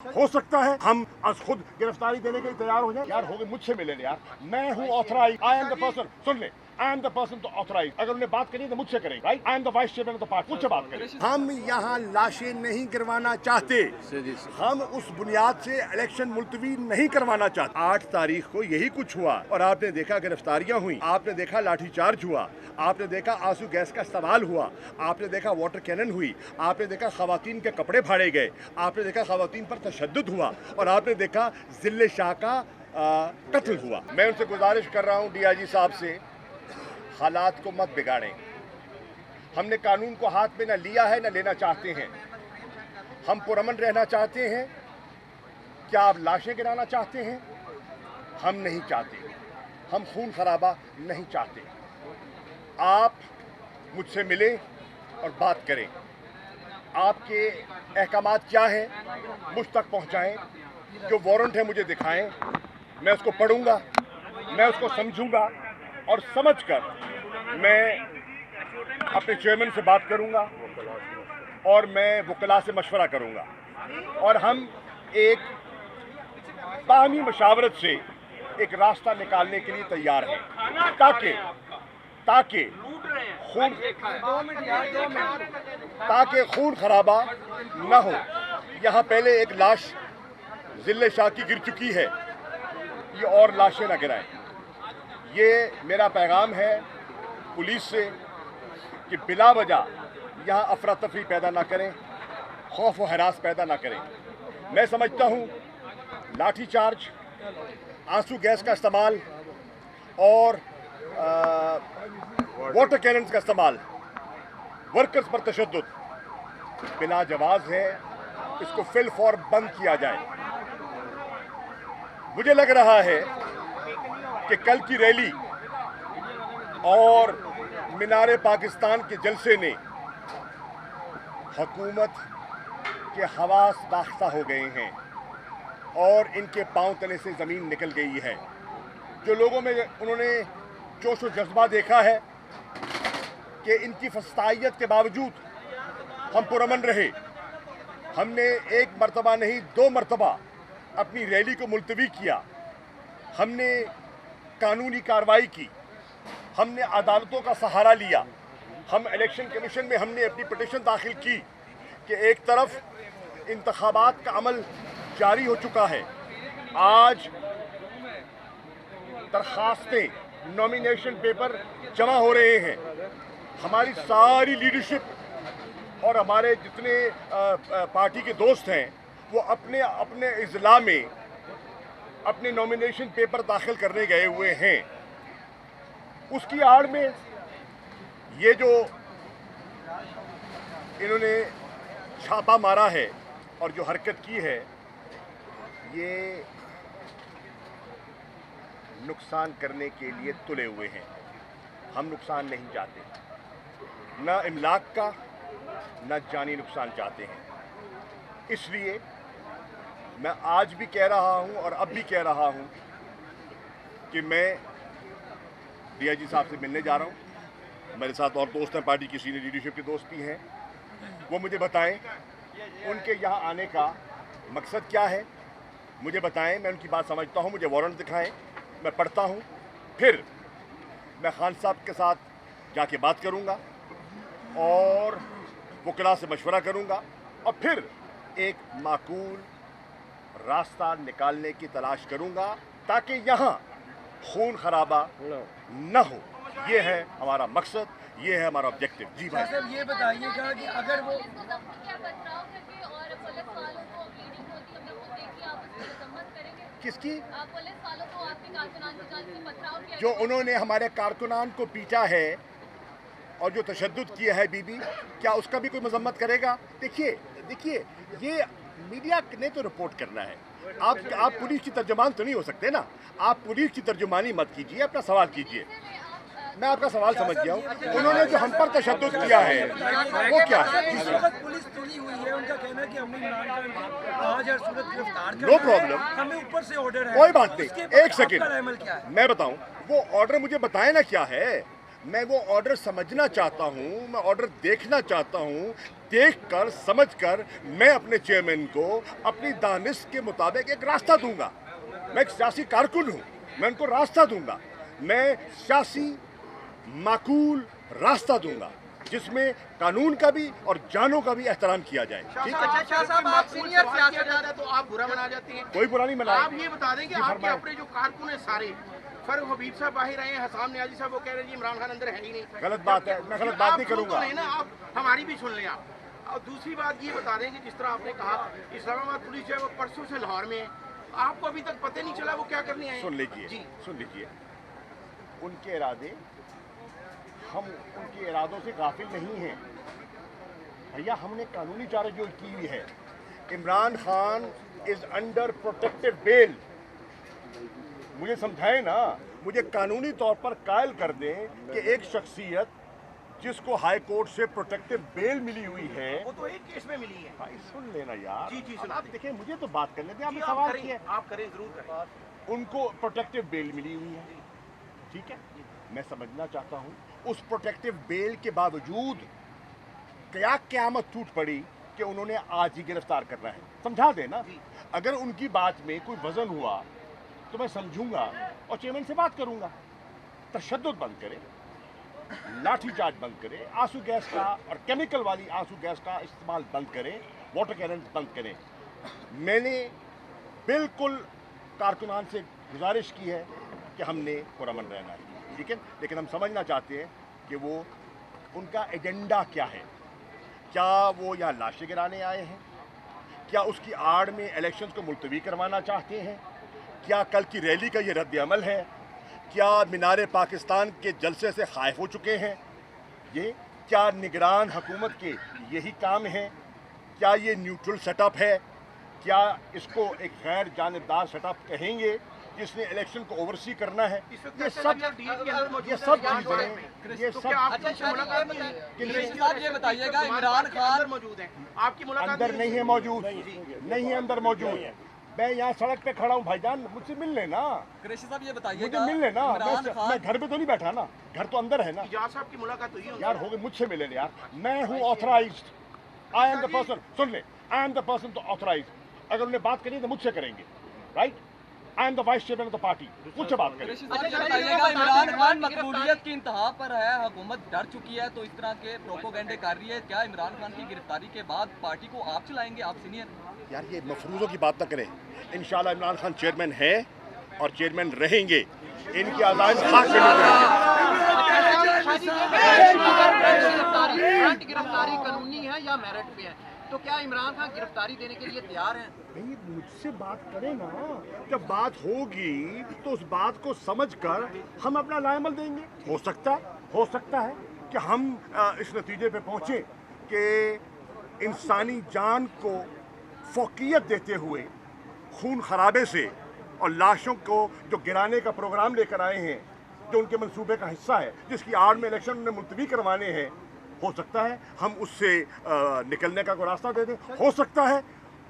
हो सकता है हम आज खुद गिरफ्तारी देने के लिए तैयार हो जाए। यार हो गए, मुझसे मिले यार, मैं हूँ authorise, I am the person, सुन ले, आई एम द पर्सन तो ऑथराइज। अगर उन्हें बात करी तो मुझसे करें, right? I am the vice chairman of the party, मुझसे बात करें। हम यहाँ लाशें नहीं गिरवाना चाहते, हम उस बुनियाद से इलेक्शन मुलतवी नहीं करवाना चाहते। 8 तारीख को यही कुछ हुआ और आपने देखा गिरफ्तारियां हुई, आपने देखा लाठीचार्ज हुआ, आपने देखा आंसू गैस का इस्तेमाल हुआ, आपने देखा वाटर कैनन हुई, आपने देखा खवातीन के कपड़े फाड़े गए, आपने देखा खवातीन पर तशद्दुद हुआ और आपने देखा जिले शाह का कत्ल हुआ। मैं उनसे गुजारिश कर रहा हूँ डीआईजी साहब से, हालात को मत बिगाड़ें। हमने कानून को हाथ में न लिया है न लेना चाहते हैं। हम पुरअमन रहना चाहते हैं। क्या आप लाशें गिराना चाहते हैं? हम नहीं चाहते। हम खून खराबा नहीं चाहते। आप मुझसे मिलें और बात करें। आपके अहकामात क्या हैं मुझ तक पहुंचाएं। जो वारंट है मुझे दिखाएं, मैं उसको पढ़ूंगा, मैं उसको समझूंगा और समझकर मैं अपने चेयरमैन से बात करूंगा और मैं वकला से मशवरा करूंगा और हम एक बाहमी मशावरत से एक रास्ता निकालने के लिए तैयार हैं ताकि खून खराबा न हो। यहाँ पहले एक लाश जिले शाह की गिर चुकी है, ये और लाशें न गिराएं। ये मेरा पैगाम है पुलिस से कि बिला वजह यहाँ अफरा तफरी पैदा ना करें, खौफ व हरास पैदा ना करें। मैं समझता हूँ लाठीचार्ज, आंसू गैस का इस्तेमाल और वाटर कैनन्स का इस्तेमाल, वर्कर्स पर तशद्दुद बिला जवाज है। इसको फिल फॉर बंद किया जाए। मुझे लग रहा है कि कल की रैली और मीनारे पाकिस्तान के जलसे ने हुकूमत के हवास बाख्ता हो गए हैं और इनके पांव तले से ज़मीन निकल गई है। जो लोगों में उन्होंने जोश व जज्बा देखा है कि इनकी फस्तायत के बावजूद हम पुरअमन रहे। हमने एक मरतबा नहीं 2 मरतबा अपनी रैली को मुलतवी किया। हमने कानूनी कार्रवाई की, हमने अदालतों का सहारा लिया। हम इलेक्शन कमीशन में हमने अपनी पिटीशन दाखिल की कि एक तरफ इंतखाबात का अमल जारी हो चुका है, आज दरखास्तें, नॉमिनेशन पेपर जमा हो रहे हैं। हमारी सारी लीडरशिप और हमारे जितने पार्टी के दोस्त हैं वो अपने अपने इजला में अपने नॉमिनेशन पेपर दाखिल करने गए हुए हैं। उसकी आड़ में ये जो इन्होंने छापा मारा है और जो हरकत की है, ये नुकसान करने के लिए तुले हुए हैं। हम नुकसान नहीं चाहते, ना इमलाक का ना जानी नुकसान चाहते हैं। इसलिए मैं आज भी कह रहा हूं और अब भी कह रहा हूं कि मैं डीआईजी साहब से मिलने जा रहा हूं। मेरे साथ और दोस्त हैं, पार्टी की सीनियर लीडरशिप के दोस्त भी हैं। वो मुझे बताएं उनके यहाँ आने का मकसद क्या है, मुझे बताएं। मैं उनकी बात समझता हूं, मुझे वारंट दिखाएं, मैं पढ़ता हूं, फिर मैं खान साहब के साथ जाके बात करूंगा और वकला से मशवरा करूंगा और फिर एक माकूल रास्ता निकालने की तलाश करूंगा ताकि यहाँ खून खराबा न हो। ये है हमारा मकसद, ये है हमारा ऑब्जेक्टिव। जी भाई साहब, ये बताइएगा कि अगर वो किसकी पुलिस वालों को आपके कारकुनान की जान से पथराव किया, जो उन्होंने हमारे कारकुनान को पीटा है और जो तशद्दुद किया है बीबी, क्या उसका भी कोई मजम्मत करेगा? देखिए ये मीडिया ने तो रिपोर्ट करना है। आप पुलिस की तर्जुमान तो नहीं हो सकते ना। आप पुलिस की तर्जुमानी मत कीजिए, अपना सवाल कीजिए। मैं आपका सवाल समझ गया हूँ। उन्होंने जो हम पर तशद्दुद किया है वो क्या है? इस वक्त पुलिस तुली हुई है, उनका कहना है कि हमने इमरान खान को आज और सूरत गिरफ्तार करना नो प्रॉब्लम, हमें ऊपर से ऑर्डर है। कोई बात नहीं। उसके एक आपका सेकंड अमल क्या है? मैं बताऊं, वो ऑर्डर मुझे बताए ना क्या है। मैं वो ऑर्डर समझना चाहता हूँ, मैं ऑर्डर देखना चाहता हूँ। देखकर समझकर मैं अपने चेयरमैन को अपनी दानिश के मुताबिक एक रास्ता दूंगा। मैं एक सियासी कारकुन हूँ, मैं उनको रास्ता दूंगा। मैं सियासी माकूल रास्ता दूंगा जिसमें कानून का भी और जानों का भी एहतराम किया जाए। ठीक है शाह साहब, आप सीनियर सियासतदान तो आप बुरा मना जाते हैं। कोई बुरा नहीं मना। आप ये बता दें कि आपके अपने जो कारकुन है सारे, फर्क हबीब साहब बाहर आए हैं, हसाम नियाजी साहब वो कह रहे हैं जी इमरान खान अंदर है ही नहीं। गलत बात है, मैं गलत बात नहीं करूंगा। ना आप हमारी भी सुन लें आप। और दूसरी बात ये बता दें कि जिस तरह आपने कहा इस्लामाबाद पुलिस जो है वो परसों से लाहौर में है, आपको अभी तक पता नहीं चला वो क्या करने आए। सुन लीजिए उनके इरादे, हम उनके इरादों से गाफिल नहीं हैं भैया। हमने कानूनी चारे जो की हुई है। Imran Khan is under protective bail. मुझे समझाएं ना, मुझे कानूनी तौर पर कायल कर दें कि एक शख्सियत जिसको हाई कोर्ट से प्रोटेक्टिव बेल मिली हुई है, वो तो एक केस में मिली है। भाई सुन लेना यार। जी आप देखें, मुझे तो बात करने दें। आपने आप सवाल करें, किया, आप करें, जरूर करें। उनको प्रोटेक्टिव बेल मिली हुई है, ठीक है। मैं समझना चाहता हूँ उस प्रोटेक्टिव बेल के बावजूद क्या क़यामत टूट पड़ी कि उन्होंने आज ही गिरफ्तार करना है। समझा देना। अगर उनकी बात में कोई वजन हुआ तो मैं समझूंगा और चेयरमैन से बात करूंगा। तशद्दुद बंद करें, लाठीचार्ज बंद करें, आंसू गैस का और केमिकल वाली आंसू गैस का इस्तेमाल बंद करें, वाटर कैनन बंद करें। मैंने बिल्कुल कारकुनान से गुजारिश की है कि हमने पुरअमन रहना है, ठीक है। लेकिन हम समझना चाहते हैं कि वो उनका एजेंडा क्या है। क्या वो यहाँ लाशें गिराने आए हैं? क्या उसकी आड़ में इलेक्शंस को मुलतवी करवाना चाहते हैं? क्या कल की रैली का ये रद्द अमल है? क्या मीनार पाकिस्तान के जलसे से खाइफ हो चुके हैं? ये क्या निगरान हुकूमत के यही काम है? क्या ये न्यूट्रल सेटअप है? क्या इसको एक गैर जानिबदार सेटअप कहेंगे जिसने इलेक्शन को ओवरसी करना है? ये सब ये बताइएगा, इमरान खान मौजूद है, आपकी मुलाकात अंदर नहीं है मौजूद, नहीं है अंदर मौजूद। मैं यहाँ सड़क पे खड़ा हूँ भाईजान, मुझसे मिल लेना। कुरैशी साहब ये बताइएगा, मुझे मिल लेना। मैं घर पे तो नहीं बैठा ना, घर तो अंदर है ना। इजाज़ साहब की मुलाकात हुई है यार हो गई, मुझसे मिले यार। मैं हूँ authorised, I am the person. सुन ले, आई एम द पर्सन तो ऑथराइज्ड। अगर उन्हें बात करनी तो मुझसे करेंगे, right. I am the vice chairman of the party, मुझसे बात करें। बताइएगा, इमरान खान मकबूलियत की इंतहा पर है, हुकूमत डर चुकी है, तो इस तरह के प्रोपोगंडे कर रही है। क्या इमरान खान की गिरफ्तारी के बाद पार्टी को आप चलाएंगे? आप सीनियर यार ये मफरूज़ों की बात ना करें। इंशाल्लाह इमरान खान चेयरमैन है और चेयरमैन रहेंगे। इनकी आज़ाद खाक में गिरफ्तारी कानूनी है या मेरिट पे है? तो क्या इमरान खान गिरफ्तारी देने के लिए तैयार हैं? नहीं, मुझसे बात करें ना। जब बात होगी तो उस बात को समझकर हम अपना लाएमल देंगे। हो सकता है कि हम इस नतीजे पे पहुंचे कि इंसानी जान को फौकियत देते हुए खून खराबे से और लाशों को जो गिराने का प्रोग्राम लेकर आए हैं, जो उनके मंसूबे का हिस्सा है, जिसकी आड़ में इलेक्शन उन्हें मुलतवी करवाने हैं, हो सकता है हम उससे निकलने का कोई रास्ता दे दें। हो सकता है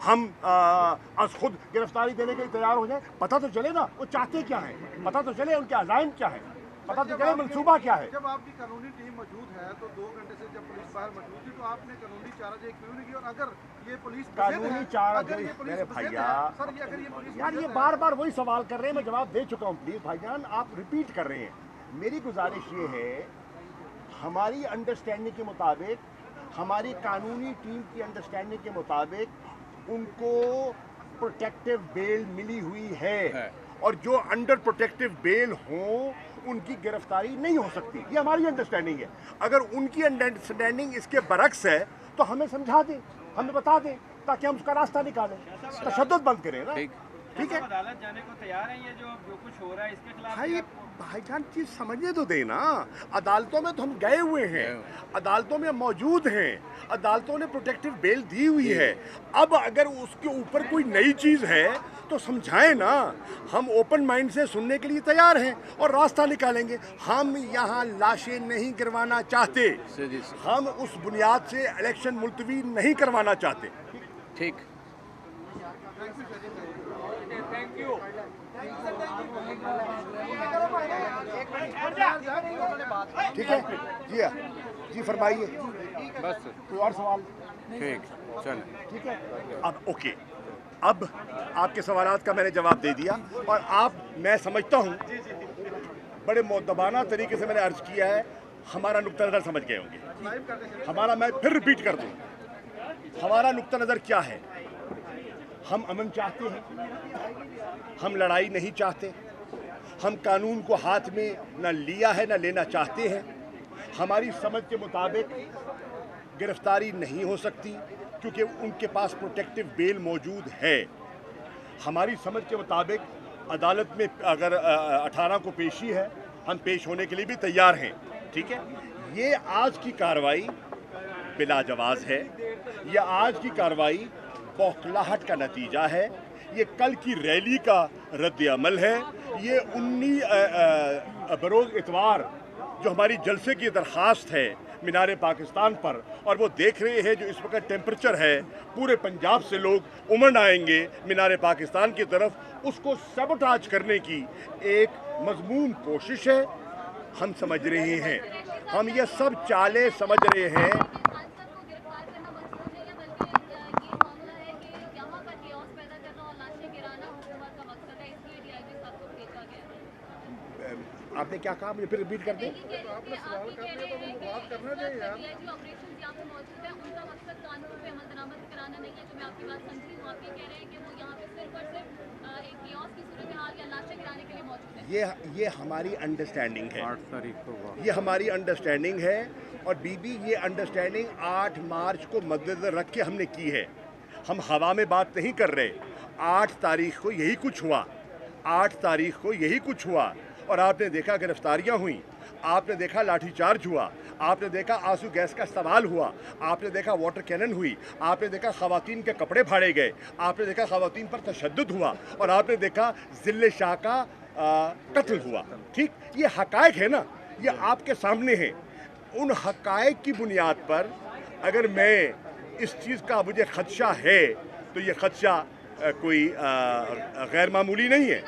हम आज खुद गिरफ्तारी देने के लिए तैयार हो जाए। पता तो चले ना वो चाहते क्या है, पता तो चले उनके अज़ाइम क्या है, पता तो चले मंसूबा क्या है। जब आपकी कानूनी टीम मौजूद है तो 2 घंटे से जब पुलिस बाहर मौजूद थी तो आपने कानूनी चाराजोई क्यों नहीं की? और अगर ये पुलिस कानूनी चाराजोई मेरे भैया, सर ये अगर ये पुलिस यार ये बार बार वही सवाल कर रहे हैं, मैं जवाब दे चुका हूँ। प्लीज़ भाईजान आप रिपीट कर रहे हैं। मेरी गुजारिश ये है, हमारी अंडरस्टैंडिंग के मुताबिक, हमारी कानूनी टीम की अंडरस्टैंडिंग के मुताबिक उनको प्रोटेक्टिव बेल मिली हुई है और जो अंडर प्रोटेक्टिव बेल हों उनकी गिरफ्तारी नहीं हो सकती। ये हमारी अंडरस्टैंडिंग है। अगर उनकी अंडरस्टैंडिंग इसके बरक्स है तो हमें समझा दें, हमें बता दें, ताकि हम उसका रास्ता निकालें। तशद्दुद बंद करें ना, ठीक है। अदालत जाने को तैयार हैं? ये जो कुछ हो रहा है इसके खिलाफ भाई भाईजान चीज समझने तो देना। अदालतों में तो हम गए हुए हैं, अदालतों में मौजूद हैं, अदालतों ने प्रोटेक्टिव बेल दी हुई है। अब अगर उसके ऊपर कोई नई चीज़ है तो समझाएं ना। हम ओपन माइंड से सुनने के लिए तैयार हैं और रास्ता निकालेंगे। हम यहाँ लाशें नहीं गिरवाना चाहते, हम उस बुनियाद से इलेक्शन मुलतवी नहीं करवाना चाहते। ठीक। ठीक है जी, जी फरमाइए। बस कोई और सवाल? ठीक चल ठीक है, अब ओके, अब आपके सवालात का मैंने जवाब दे दिया और आप, मैं समझता हूँ बड़े मुद्दबाना तरीके से मैंने अर्ज किया है, हमारा नुक्ता नज़र समझ गए होंगे। हमारा, मैं फिर रिपीट कर दूँ, हमारा नुक्ता नज़र क्या है? हम अमन चाहते हैं, हम लड़ाई नहीं चाहते, हम कानून को हाथ में न लिया है न लेना चाहते हैं। हमारी समझ के मुताबिक गिरफ्तारी नहीं हो सकती क्योंकि उनके पास प्रोटेक्टिव बेल मौजूद है। हमारी समझ के मुताबिक अदालत में अगर 18 को पेशी है, हम पेश होने के लिए भी तैयार हैं। ठीक है, ये आज की कार्रवाई बिलाजवाज़ है, ये आज की कार्रवाई बौखलाहट का नतीजा है, ये कल की रैली का रद्द अमल है, ये 19 बरोज़ इतवार जो हमारी जलसे की दरख्वास्त है मीनार पाकिस्तान पर, और वो देख रहे हैं जो इस वक्त टेम्परेचर है, पूरे पंजाब से लोग उमड़ आएंगे मीनार पाकिस्तान की तरफ, उसको सबटाज करने की एक मजमूम कोशिश है। हम समझ रहे हैं, हम ये सब चालें समझ रहे हैं। आपने क्या कहा, मुझे फिर रिपीट कर दें। ये हमारी अंडरस्टैंडिंग है, 8 तारीख को ये हमारी अंडरस्टैंडिंग है। और बीबी, ये अंडरस्टैंडिंग 8 मार्च को मद्देनजर रख के हमने की है। हम हवा में बात नहीं कर रहे। 8 तारीख को यही कुछ हुआ, 8 तारीख को यही कुछ हुआ, और आपने देखा गिरफ्तारियां हुई, आपने देखा लाठीचार्ज हुआ, आपने देखा आंसू गैस का इस्तेमाल हुआ, आपने देखा वाटर कैनन हुई, आपने देखा ख़वातीन के कपड़े फाड़े गए, आपने देखा ख़वातीन पर तशद्दुद हुआ, और आपने देखा जिल्ले शाह का कत्ल हुआ। ठीक, ये हक़ाइक़ है ना, ये आपके सामने है। उन हक़ाइक़ की बुनियाद पर अगर मैं इस चीज़ का मुझे ख़दशा है तो ये ख़दशा कोई गैर मामूली नहीं है।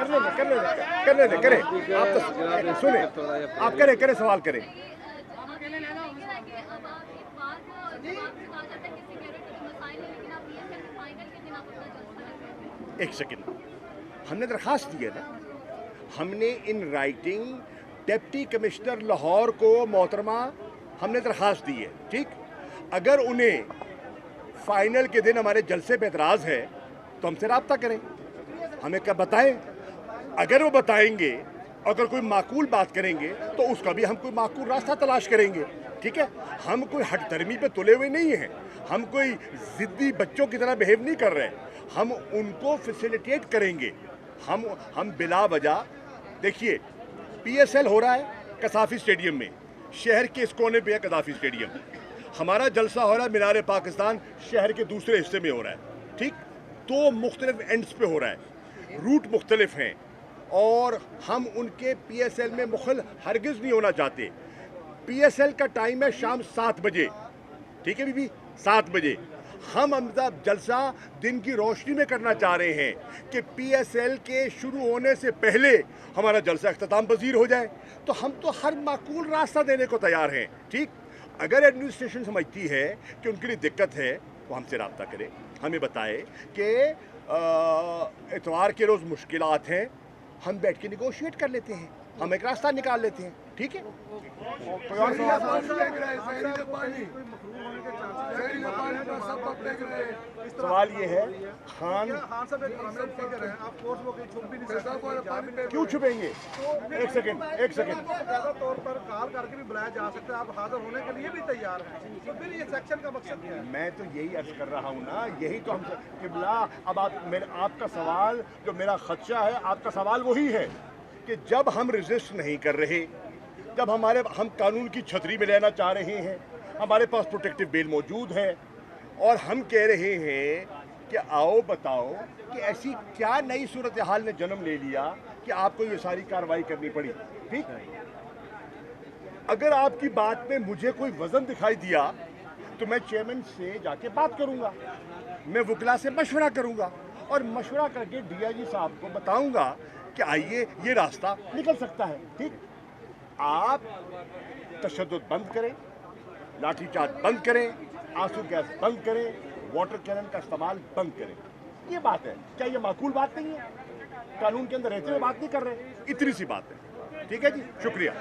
करने दे, करें आप, तो सुने, आप करें सवाल करें। एक सेकंड, हमने दरखास्त दी है ना, हमने in writing deputy commissioner Lahore को, मोहतरमा, हमने दरखास्त दी है। ठीक, अगर उन्हें फाइनल के दिन हमारे जलसे पे एतराज़ है तो हमसे रब्ता करें, हमें क्या बताएं। अगर वो बताएंगे, अगर कोई माकूल बात करेंगे तो उसका भी हम कोई माकूल रास्ता तलाश करेंगे। ठीक है, हम कोई हट धर्मी पे तुले हुए नहीं हैं, हम कोई ज़िद्दी बच्चों की तरह बिहेव नहीं कर रहे, हम उनको फैसिलिटेट करेंगे। हम बिला वजह, देखिए PSL हो रहा है कसाफी स्टेडियम में, शहर के इस कोने पे है कसाफी स्टेडियम, हमारा जलसा हो रहा है मीनार पाकिस्तान शहर के दूसरे हिस्से में हो रहा है। ठीक, 2 मुख्तलिफ एंड्स पे हो रहा है, रूट मुख्तलिफ हैं, और हम उनके PSL में मुखल हरगिज़ नहीं होना चाहते। PSL का टाइम है शाम 7 बजे, ठीक है बीबी, 7 बजे। हम अब जलसा दिन की रोशनी में करना चाह रहे हैं कि PSL के शुरू होने से पहले हमारा जलसा अख्ताम पजीर हो जाए, तो हम तो हर माकूल रास्ता देने को तैयार हैं। ठीक, अगर एडमिनिस्ट्रेशन समझती है कि उनके लिए दिक्कत है तो हमसे रब्ता करें, हमें बताए कि इतवार के रोज़ मुश्किलात हैं, हम बैठ के निगोशिएट कर लेते हैं, हम एक रास्ता निकाल लेते हैं। ठीक है, सवाल ये है, खान क्यों छुपेंगे? एक सेकंड, ज़्यादा तौर पर कॉल करके भी बुलाया जा सकता है, आप हाजिर होने के लिए भी तैयार हैं, तो फिर ये सेक्शन का मकसद क्या है? मैं तो यही अर्ज कर रहा हूँ ना, यही तो हम किबला। अब आपका सवाल, जो मेरा खदशा है, आपका सवाल वही है कि जब हम रेजिस्ट नहीं कर रहे, जब हम कानून की छतरी में रहना चाह रहे हैं, हमारे पास प्रोटेक्टिव बेल मौजूद है, और हम कह रहे हैं कि आओ बताओ कि ऐसी क्या नई सूरत हाल ने जन्म ले लिया कि आपको ये सारी कार्रवाई करनी पड़ी। ठीक, अगर आपकी बात में मुझे कोई वजन दिखाई दिया तो मैं चेयरमैन से जाके बात करूंगा, मैं वकला से मशवरा करूंगा और मशवरा करके डीआईजी साहब को बताऊंगा कि आइए ये रास्ता निकल सकता है। ठीक, आप तशद्दुद बंद करें, लाठीचार्ज बंद करें, आंसू गैस बंद करें, वाटर कैनन का इस्तेमाल बंद करें। ये बात है, क्या ये माकूल बात नहीं है? कानून के अंदर रहते हुए बात नहीं कर रहे, इतनी सी बात है। ठीक है जी, शुक्रिया।